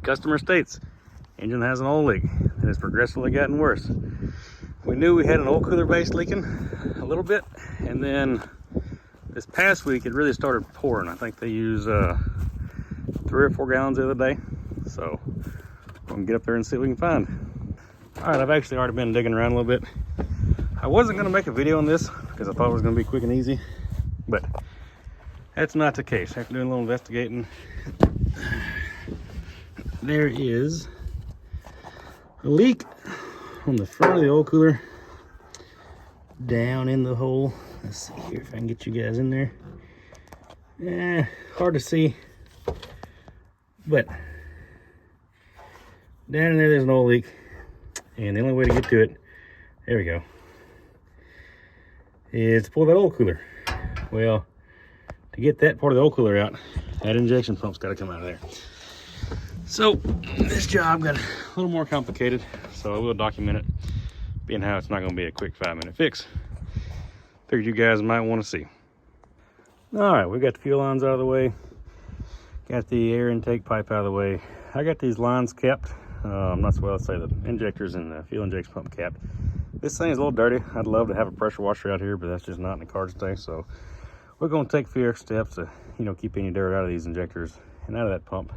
customer states, engine has an oil leak and it's progressively gotten worse. We knew we had an oil cooler base leaking a little bit, and then this past week it really started pouring. I think they use 3 or 4 gallons the other day. So we're gonna get up there and see what we can find. All right, I've actually already been digging around a little bit. I wasn't gonna make a video on this because I thought it was gonna be quick and easy, but that's not the case. After doing a little investigating, there is a leak on the front of the oil cooler down in the hole. Let's see here if I can get you guys in there. Hard to see, but down in there's an oil leak, and the only way to get to it, there we go, is to pull that oil cooler. Well, to get that part of the oil cooler out, that injection pump's got to come out of there. So this job got a little more complicated, so I will document it, being how it's not going to be a quick 5-minute fix. Figured you guys might want to see. All right, we got the fuel lines out of the way, got the air intake pipe out of the way. I got these lines capped. That's what I'll say, the injectors and the fuel injection pump capped. This thing is a little dirty. I'd love to have a pressure washer out here, but that's just not in the cards today. So we're going to take a few extra steps to, keep any dirt out of these injectors and out of that pump.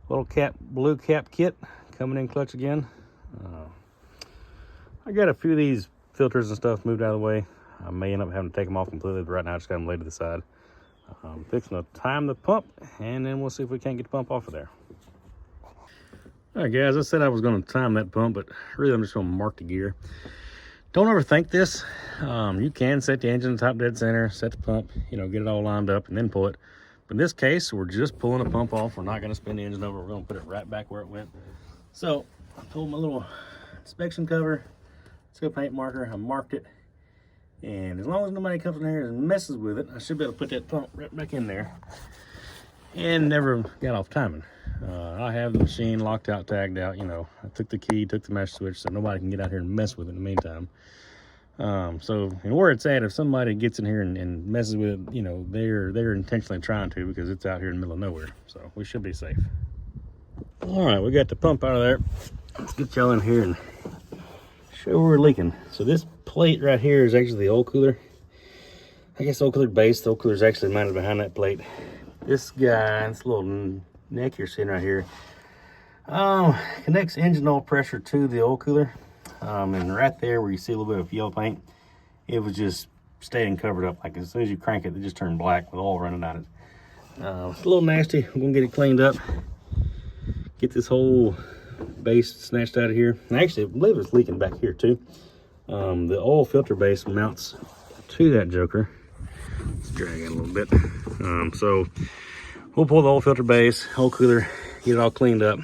Little blue cap kit coming in clutch again. I got a few of these filters and stuff moved out of the way. I may end up having to take them off completely, but right now I just got them laid to the side. Fixing to time the pump, and then we'll see if we can't get the pump off of there. All right, guys, I said I was going to time that pump, but really I'm just going to mark the gear. Don't overthink this. You can set the engine top dead center, set the pump, get it all lined up, and then pull it. But in this case, we're just pulling the pump off. We're not going to spin the engine over. We're going to put it right back where it went. So I pulled my little inspection cover, seal paint marker. I marked it. And as long as nobody comes in here and messes with it, I should be able to put that pump right back in there. And never got off timing. I have the machine locked out, tagged out. I took the key, took the mesh switch, so nobody can get out here and mess with it in the meantime. So, and where it's at, if somebody gets in here and messes with it, they're intentionally trying to, because it's out here in the middle of nowhere. So we should be safe. All right, we got the pump out of there. Let's get y'all in here and show where we're leaking. So this plate right here is actually the oil cooler. I guess oil cooler base. The oil cooler is actually mounted behind that plate. This guy, this little neck you're seeing right here, connects engine oil pressure to the oil cooler. And right there where you see a little bit of yellow paint, it was just staying covered up. Like as soon as you crank it, it just turned black with oil running out of it. It's a little nasty. I'm gonna get it cleaned up, get this whole base snatched out of here. And actually, I believe it's leaking back here too. The oil filter base mounts to that joker. Let's drag it a little bit. So we'll pull the oil filter base, oil cooler, get it all cleaned up.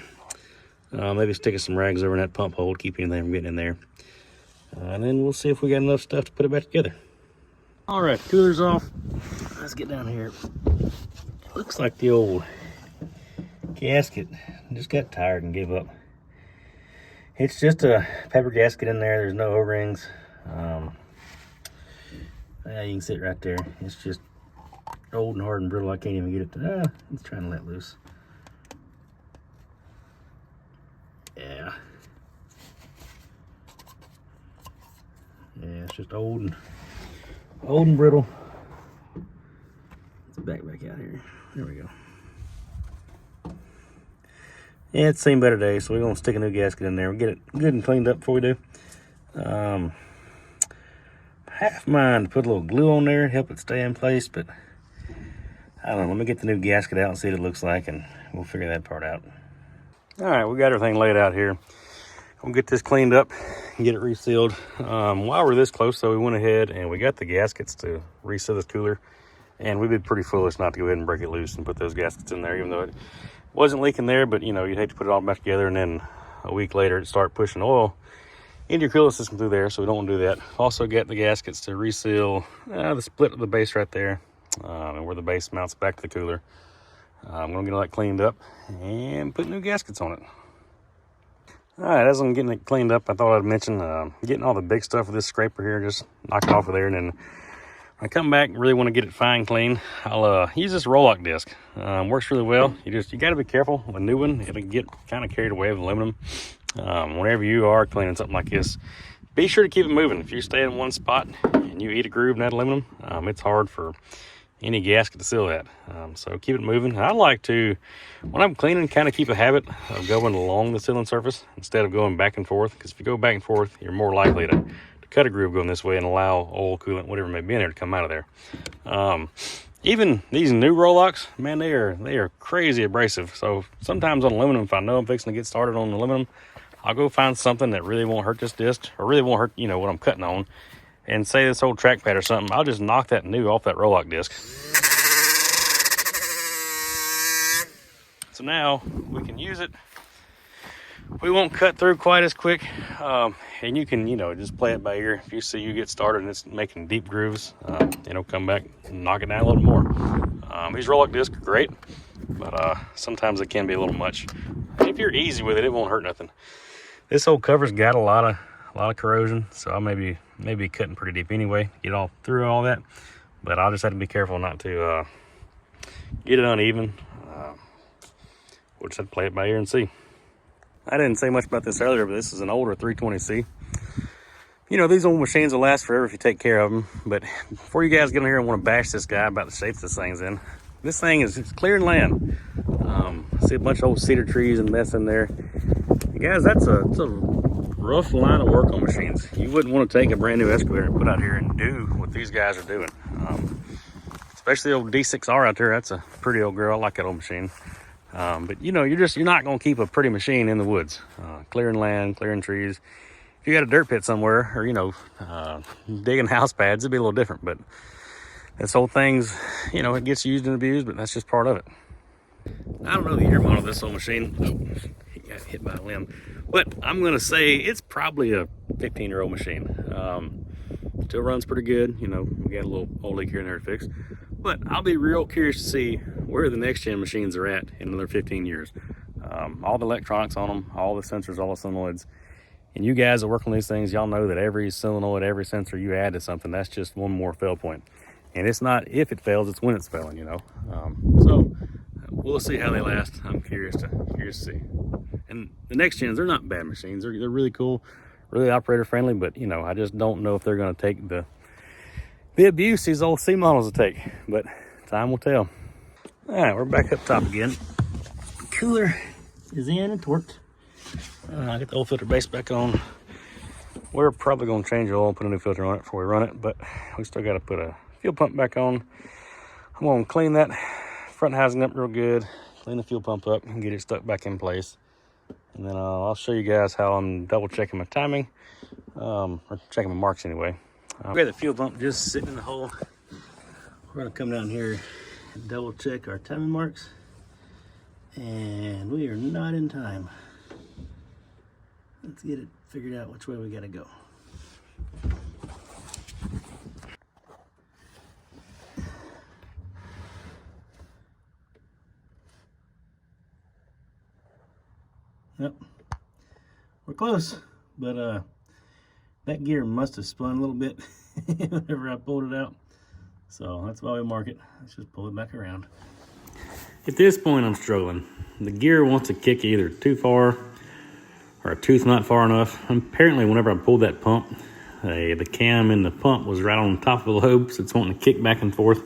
Maybe stick some rags over in that pump hole to keep anything from getting in there. And then we'll see if we got enough stuff to put it back together. All right, cooler's off. Let's get down here. Looks like the old gasket just got tired and gave up. It's just a paper gasket in there. There's no O-rings. Yeah, you can see it right there. It's just old and hard and brittle. I can't even get it to, it's trying to let loose. Yeah. Yeah, it's just old and brittle. Let's back out here. There we go. Yeah, it's seen better days, so we're gonna stick a new gasket in there and get it good and cleaned up before we do. Half mind to put a little glue on there, help it stay in place, but I don't know. Let me get the new gasket out and see what it looks like, and we'll figure that part out. All right, we got everything laid out here. We'll get this cleaned up and get it resealed. While we're this close, though, we went ahead and we got the gaskets to reseal this cooler. And we'd be pretty foolish not to go ahead and break it loose and put those gaskets in there, even though it wasn't leaking there. But, you'd hate to put it all back together and then a week later it start pushing oil into your cooling system through there. So we don't want to do that. Also got the gaskets to reseal the split of the base right there and where the base mounts back to the cooler. I'm going to get all that cleaned up and put new gaskets on it. All right, as I'm getting it cleaned up, I thought I'd mention getting all the big stuff with this scraper here, just knock it off of there and then I come back and really want to get it fine clean, I'll use this roll-lock disc. Works really well. You got to be careful with a new one. It'll get kind of carried away with aluminum. Whenever you are cleaning something like this, be sure to keep it moving. If you stay in one spot and you eat a groove in that aluminum, it's hard for any gasket to seal that. So keep it moving. I like to, when I'm cleaning, kind of keep a habit of going along the sealing surface instead of going back and forth, because if you go back and forth, you're more likely to cut a groove going this way and allow oil, coolant, whatever may be in there to come out of there. Even these new roll-locks, man, they are crazy abrasive. So sometimes on aluminum, if I know I'm fixing to get started on aluminum, I'll go find something that really won't hurt this disc, or really won't hurt, you know, what I'm cutting on. And say this old track pad or something, I'll just knock that new off that roll-lock disc. So now we can use it. We won't cut through quite as quick. And you can, you know, just play it by ear. If you see you get started and it's making deep grooves, you know, come back and knock it down a little more. These roll-lock discs are great, but sometimes it can be a little much. If you're easy with it, it won't hurt nothing. This old cover's got a lot of corrosion, so I may be cutting pretty deep anyway, get all through all that. But I'll just have to be careful not to get it uneven. We'll just have to play it by ear and see. I didn't say much about this earlier, but this is an older 320C. You know, these old machines will last forever if you take care of them. But before you guys get in here and want to bash this guy about the shape this thing's in, this thing is clearing land. I see a bunch of old cedar trees and mess in there. And guys, it's a rough line of work on machines. You wouldn't want to take a brand new excavator and put out here and do what these guys are doing. Especially the old D6R out there. That's a pretty old girl. I like that old machine. But you know, you're not going to keep a pretty machine in the woods, clearing land, clearing trees. If you got a dirt pit somewhere, or, you know, digging house pads, it'd be a little different. But this whole thing's, you know, it gets used and abused, but that's just part of it. I don't know the year model of this old machine. Oh, he got hit by a limb. But I'm going to say it's probably a 15-year-old machine. Still runs pretty good. You know, we got a little old leak here and there to fix. But I'll be real curious to see where the next gen machines are at in another 15 years. All the electronics on them, all the sensors, all the solenoids. And you guys that work on these things, y'all know that every solenoid, every sensor you add to something, that's just one more fail point. And it's not if it fails, it's when it's failing, you know. So we'll see how they last. I'm curious to see. And the next gens, they're not bad machines. They're really cool, really operator friendly, but you know, I just don't know if they're going to take the abuse these old C models will take, but time will tell. All right, we're back up top again. Cooler is in and torqued. I get the old filter base back on. We're probably going to change the oil and put a new filter on it before we run it, but we still got to put a fuel pump back on. I'm going to clean that front housing up real good, clean the fuel pump up, and get it stuck back in place. And then I'll show you guys how I'm double checking my timing, or checking my marks anyway. We got the fuel pump just sitting in the hole. We're gonna come down here and double check our timing marks. And we are not in time. Let's get it figured out which way we gotta go. Yep, we're close, but that gear must have spun a little bit whenever I pulled it out. So that's why we mark it. Let's just pull it back around. At this point, I'm struggling. The gear wants to kick either too far or a tooth not far enough. Apparently, whenever I pulled that pump, the cam in the pump was right on top of the lobe, so it's wanting to kick back and forth.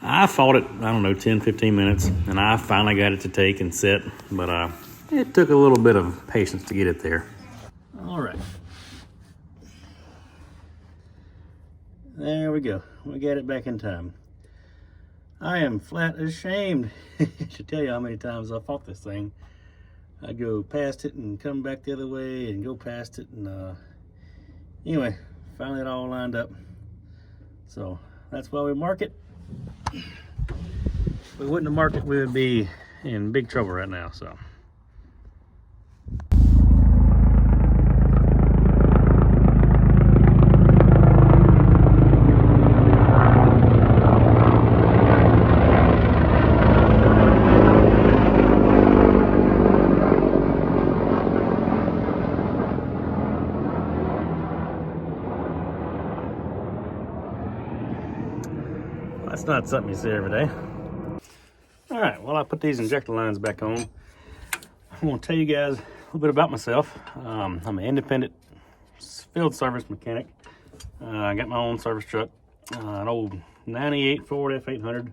I fought it, I don't know, 10, 15 minutes, and I finally got it to take and set, but it took a little bit of patience to get it there. All right. There we go. We got it back in time. I am flat ashamed to tell you how many times I fought this thing. I go past it and come back the other way and go past it, and anyway, finally it all lined up. So that's why we mark it. If we wouldn't have marked it, we would be in big trouble right now. So That's not something you see every day. All right, well, I put these injector lines back on. I want to tell you guys a little bit about myself. I'm an independent field service mechanic. I got my own service truck, an old 98 Ford F800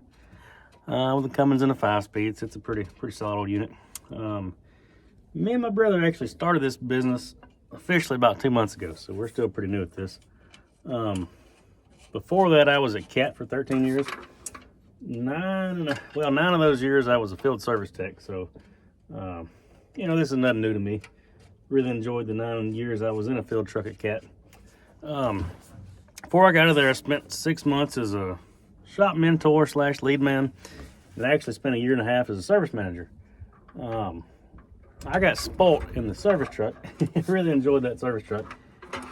with a Cummins and a 5-speed. It's a pretty solid old unit. Me and my brother actually started this business officially about 2 months ago, so we're still pretty new at this. Before that, I was at CAT for 13 years. 9 of those years I was a field service tech, so you know, this is nothing new to me. Really enjoyed the 9 years I was in a field truck at CAT. Before I got out of there, I spent 6 months as a shop mentor / lead man, and I actually spent 1.5 years as a service manager. I got spoilt in the service truck. Really enjoyed that service truck,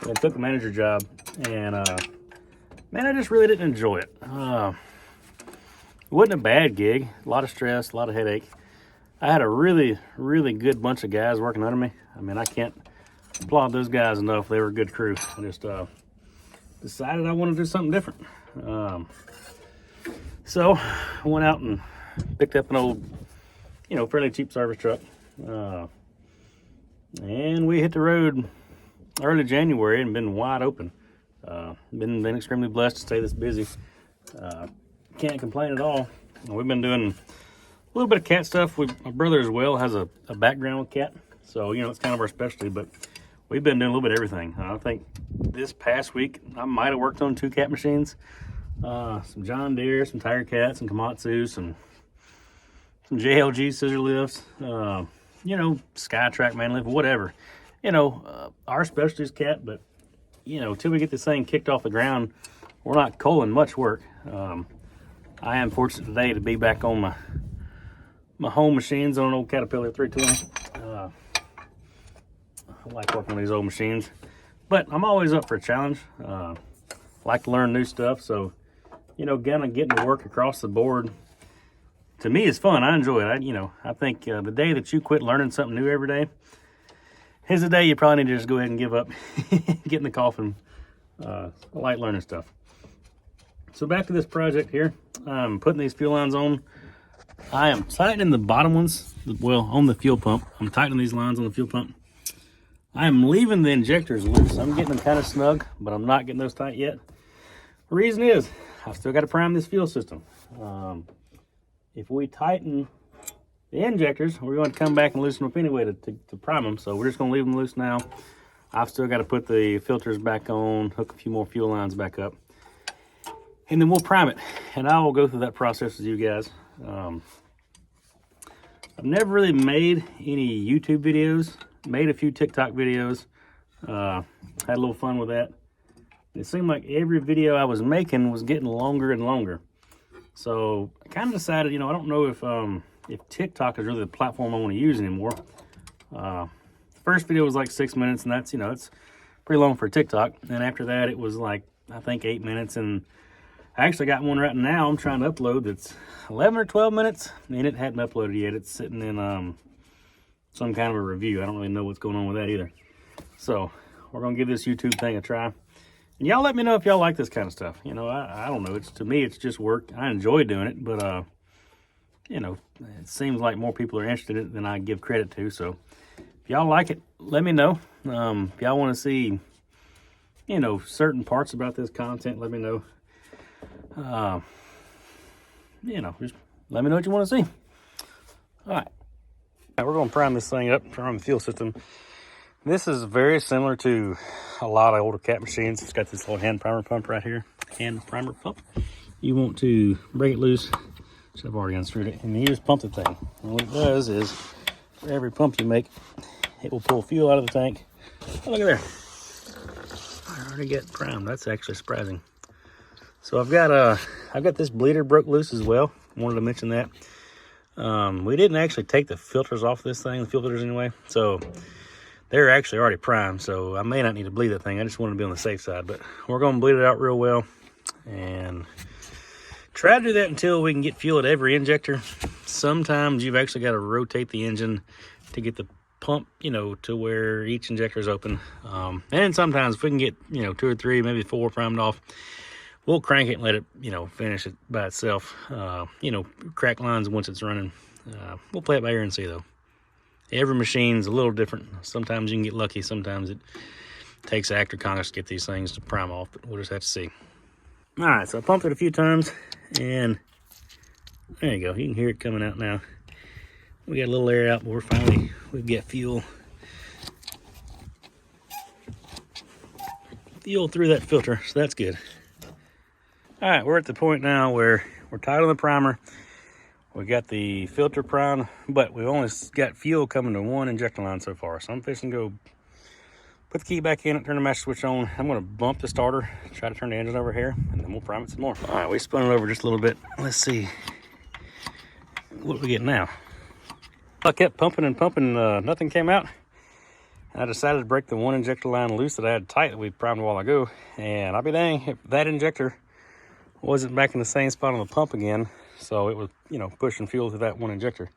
and took the manager job, and man, I just really didn't enjoy it. It wasn't a bad gig. A lot of stress, a lot of headache. I had a really good bunch of guys working under me. I mean, I can't applaud those guys enough. They were a good crew. I just decided I wanted to do something different. So I went out and picked up an old, you know, fairly cheap service truck. And we hit the road early January and been wide open. Been extremely blessed to stay this busy. Can't complain at all. We've been doing a little bit of CAT stuff. My brother as well has a background with CAT, so you know, it's kind of our specialty, but we've been doing a little bit of everything. I think this past week I might have worked on 2 CAT machines, some John Deere, some Tiger Cats, some Komatsu, some JLG scissor lifts, you know, Skytrack man lift, whatever. You know, our specialty is CAT, but you know, till we get this thing kicked off the ground, we're not culling much work. I am fortunate today to be back on my home machines on an old Caterpillar 320. I like working on these old machines, but I'm always up for a challenge. I like to learn new stuff, so you know, kind of getting to work across the board to me is fun. I enjoy it. I think the day that you quit learning something new every day is the day you probably need to just go ahead and give up, get in the coffin. I like learning stuff. So back to this project here. I'm putting these fuel lines on. I am tightening the bottom ones, well, on the fuel pump. I'm tightening these lines on the fuel pump. I am leaving the injectors loose. I'm getting them kind of snug, but I'm not getting those tight yet. The reason is, I've still got to prime this fuel system. If we tighten the injectors, we're going to come back and loosen them up anyway to prime them, so we're just going to leave them loose now. I've still got to put the filters back on, hook a few more fuel lines back up, and then we'll prime it, and I will go through that process with you guys. I've never really made any YouTube videos, made a few TikTok videos, had a little fun with that. It seemed like every video I was making was getting longer and longer. So I kind of decided, you know, I don't know if TikTok is really the platform I want to use anymore. The first video was like 6 minutes, and that's, you know, it's pretty long for TikTok. And after that, it was like, I think 8 minutes, and I actually got one right now I'm trying to upload that's 11 or 12 minutes, and it hadn't uploaded yet. It's sitting in some kind of a review. I don't really know what's going on with that either. So we're going to give this YouTube thing a try. And y'all let me know if y'all like this kind of stuff. You know, I don't know. To me, it's just work. I enjoy doing it, but, you know, it seems like more people are interested in it than I give credit to. So if y'all like it, let me know. If y'all want to see, you know, certain parts about this content, let me know. You know, just let me know what you want to see. All right. Now we're going to prime this thing up, prime the fuel system. This is very similar to a lot of older CAT machines. It's got this little hand primer pump right here. Hand primer pump. You want to break it loose, which I've already unscrewed it, and you just pump the thing. And what it does is, for every pump you make, it will pull fuel out of the tank. Oh, look at there. I already got primed. That's actually surprising. So I've got this bleeder broke loose as well. Wanted to mention that. We didn't actually take the filters off this thing, the fuel filters anyway. So they're actually already primed, so I may not need to bleed that thing. I just want to be on the safe side, but we're going to bleed it out real well and try to do that until we can get fuel at every injector. Sometimes you've actually got to rotate the engine to get the pump, you know, to where each injector is open. And sometimes if we can get, you know, 2 or 3, maybe 4 primed off, we'll crank it and let it, you know, finish it by itself. You know, crack lines once it's running. We'll play it by ear and see though. Every machine's a little different. Sometimes you can get lucky. Sometimes it takes actor Congress to get these things to prime off, but we'll just have to see. All right, so I pumped it a few times, and there you go. You can hear it coming out now. We got a little air out, but we've got fuel through that filter, so that's good. All right, we're at the point now where we're tight on the primer. We got the filter primed, but we've only got fuel coming to one injector line so far. So I'm fixing to go put the key back in it, turn the master switch on. I'm gonna bump the starter, try to turn the engine over here, and then we'll prime it some more. All right, we spun it over just a little bit. Let's see what we get now. I kept pumping and pumping, nothing came out. I decided to break the one injector line loose that I had tight that we primed a while ago. And I'll be dang if that injector wasn't back in the same spot on the pump again. So it was, you know, pushing fuel through that one injector.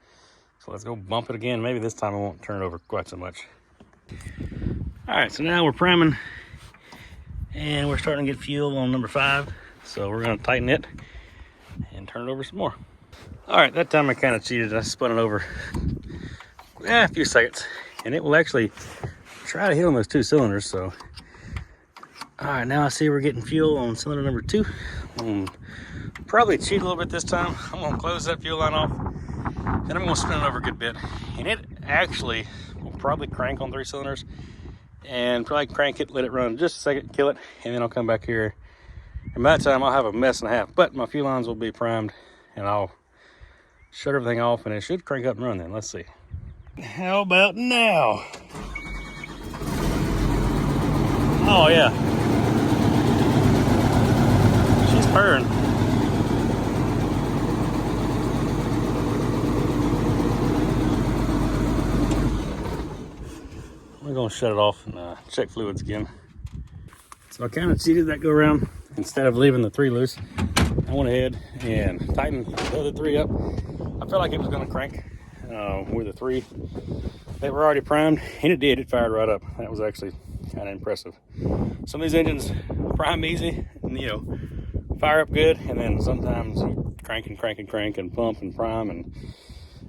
So let's go bump it again. Maybe this time I won't turn it over quite so much. All right, so now we're priming and we're starting to get fuel on number 5. So we're gonna tighten it and turn it over some more. All right, that time I kind of cheated. I spun it over a few seconds and it will actually try to hit on those 2 cylinders. So, all right, now I see we're getting fuel on cylinder number 2. Probably cheat a little bit this time. I'm gonna close that fuel line off and I'm gonna spin it over a good bit. And it actually will probably crank on 3 cylinders and probably crank it, let it run just a second, kill it, and then I'll come back here. And by that time I'll have a mess and a half, but my fuel lines will be primed and I'll shut everything off and it should crank up and run then. Let's see. How about now? Oh yeah. She's purring. We're gonna shut it off and check fluids again. So I kind of cheated that go around. Instead of leaving the 3 loose, I went ahead and tightened the other 3 up. I felt like it was gonna crank with the 3 that were already primed, and it did. It fired right up. That was actually kind of impressive. Some of these engines prime easy, and, you know, fire up good, and then sometimes you crank and pump and prime and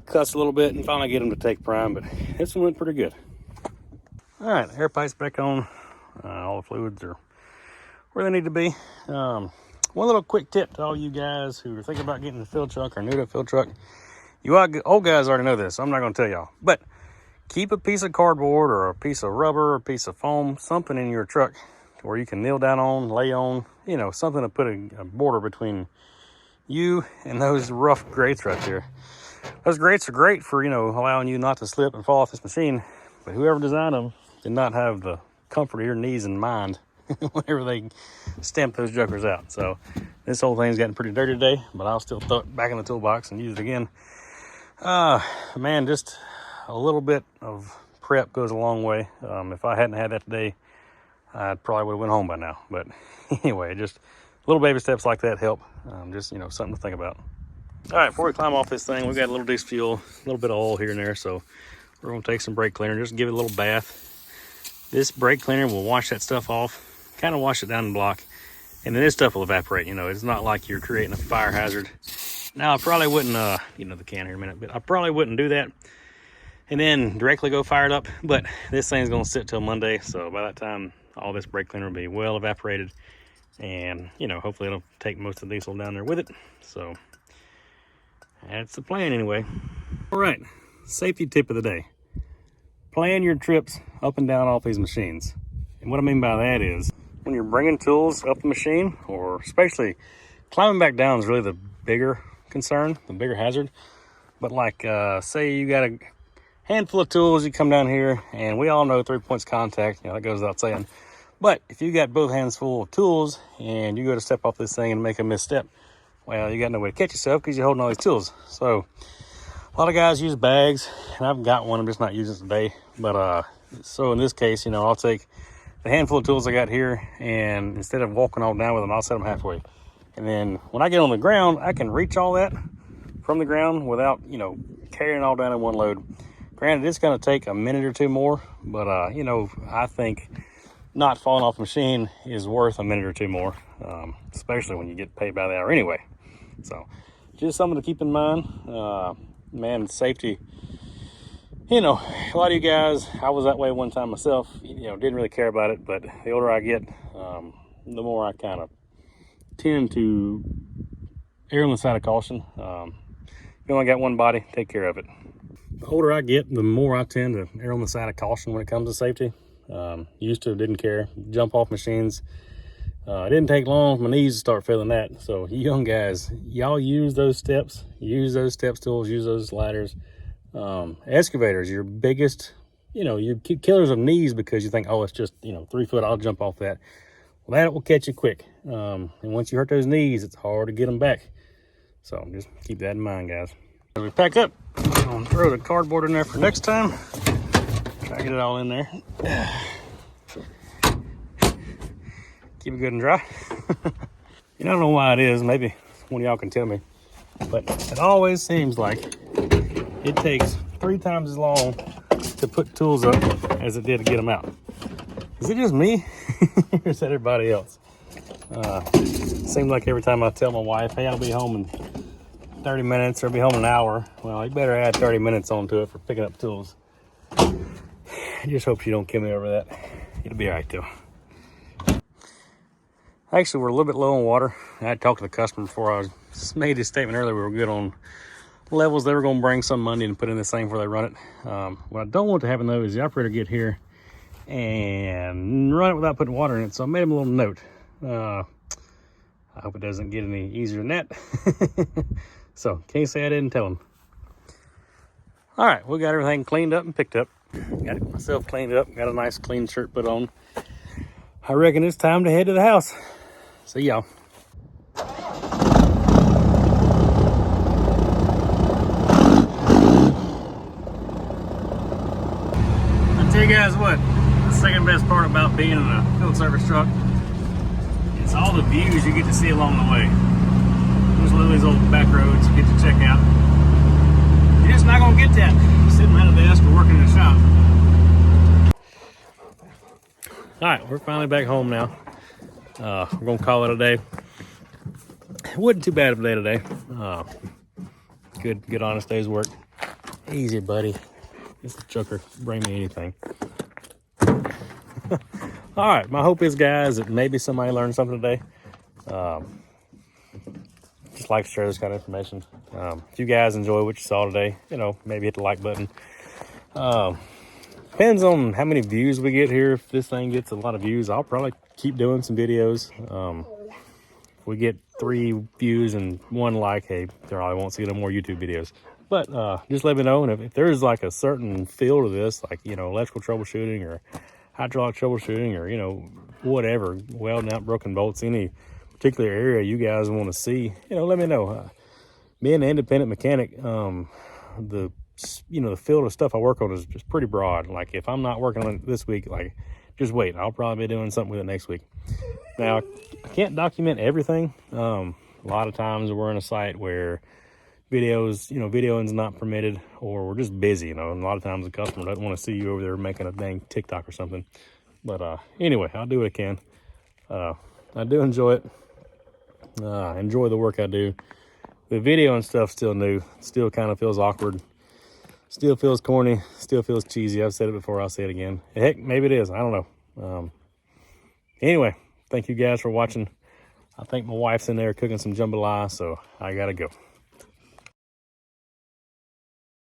cuss a little bit and finally get them to take prime, but this one went pretty good. All right, air pipe's back on. All the fluids are where they need to be. One little quick tip to all you guys who are thinking about getting a fill truck or new to a fill truck. You old guys already know this, so I'm not going to tell y'all. But keep a piece of cardboard or a piece of rubber or a piece of foam, something in your truck where you can kneel down on, lay on, you know, something to put a border between you and those rough grates right there. Those grates are great for, you know, allowing you not to slip and fall off this machine. But whoever designed them did not have the comfort of your knees in mind whenever they stamp those jokers out. So this whole thing's gotten pretty dirty today, but I'll still throw it back in the toolbox and use it again. Man, just a little bit of prep goes a long way. If I hadn't had that today, I probably would have went home by now. But anyway, just little baby steps like that help. Just, you know, something to think about. All right, before we climb off this thing, we've got a little diesel fuel, a little bit of oil here and there. So we're gonna take some brake cleaner, just give it a little bath. This brake cleaner will wash that stuff off, kind of wash it down the block, and then this stuff will evaporate. You know, it's not like you're creating a fire hazard. Now, I probably wouldn't, you know, the can here in a minute, but I probably wouldn't do that and then directly go fire it up. But this thing's gonna sit till Monday, so by that time, all this brake cleaner will be well evaporated, and, you know, hopefully it'll take most of the diesel down there with it. So that's the plan anyway. All right, safety tip of the day. Plan your trips up and down off these machines. And what I mean by that is when you're bringing tools up the machine, or especially climbing back down is really the bigger concern, the bigger hazard. But like, say you got a handful of tools, you come down here, and we all know 3 points contact, you know, that goes without saying. But if you got both hands full of tools and you go to step off this thing and make a misstep, well, you got no way to catch yourself because you're holding all these tools. So a lot of guys use bags, and I've got one, I'm just not using it today. But so in this case, you know, I'll take the handful of tools I got here, and instead of walking all down with them, I'll set them halfway. And then when I get on the ground, I can reach all that from the ground without, you know, carrying it all down in one load. Granted, it's going to take a minute or two more, but, you know, I think not falling off the machine is worth a minute or two more, especially when you get paid by the hour anyway. So just something to keep in mind. Man, safety, you know, a lot of you guys, I was that way one time myself, you know, didn't really care about it, but the older I get, the more I kind of tend to err on the side of caution. You only got one body, take care of it. The older I get, the more I tend to err on the side of caution when it comes to safety. Used to didn't care, jump off machines. It didn't take long for my knees to start feeling that. So you young guys, y'all use those steps tools, use those ladders. Excavators, your biggest, you know, your killers of knees, because you think, oh, it's just, you know, 3 foot, I'll jump off that. Well, that will catch you quick. And once you hurt those knees, it's hard to get them back. So just keep that in mind, guys. As we pack up, I'm gonna throw the cardboard in there for next time. Try to get it all in there. Keep it good and dry. You don't know why it is. Maybe one of y'all can tell me. But it always seems like it takes 3 times as long to put tools up as it did to get them out. Is it just me? Or is that everybody else? Seems like every time I tell my wife, hey, I'll be home in 30 minutes or I'll be home in an hour. Well, you better add 30 minutes onto it for picking up tools. I just hope she don't kill me over that. It'll be all right though. Actually, we're a little bit low on water. I had talked to the customer before I made this statement earlier. We were good on levels they were going to bring some Monday and put in this thing before they run it. What I don't want to happen though is the operator get here and run it without putting water in it. So I made him a little note. I hope it doesn't get any easier than that. So can't say I didn't tell him. All right, we got everything cleaned up and picked up. Got it myself cleaned up. Got a nice clean shirt put on. I reckon it's time to head to the house. See y'all. I tell you guys what, the second best part about being in a field service truck, it's all the views you get to see along the way. There's little these old back roads you get to check out. You're just not gonna get that sitting behind a desk or working in a shop. All right, we're finally back home now. We're gonna call it a day. It wasn't too bad of a day today. Good honest day's work. Easy, buddy. It's a chucker. Bring me anything. All right, my hope is, guys, that maybe somebody learned something today. Just like to share this kind of information. If you guys enjoy what you saw today, you know, maybe hit the like button. Depends on how many views we get here. If this thing gets a lot of views, I'll probably keep doing some videos. If we get 3 views and 1 like, hey, there I won't see no more YouTube videos. But just let me know. And if there's like a certain feel to this, like, you know, electrical troubleshooting or hydraulic troubleshooting or, you know, whatever, welding out broken bolts, any particular area you guys want to see, you know, let me know. Being an independent mechanic, the field of stuff I work on is just pretty broad. Like if I'm not working on it this week, like just wait, I'll probably be doing something with it next week. Now, I can't document everything. A lot of times we're in a site where videoing's not permitted, or we're just busy, you know, and a lot of times the customer doesn't want to see you over there making a dang TikTok or something. But anyway, I'll do what I can. I do enjoy it. Enjoy the work I do. The video and stuff still new, still kind of feels awkward. Still feels corny, still feels cheesy. I've said it before, I'll say it again. Heck, maybe it is, I don't know. Anyway, thank you guys for watching. I think my wife's in there cooking some jambalaya, so I gotta go.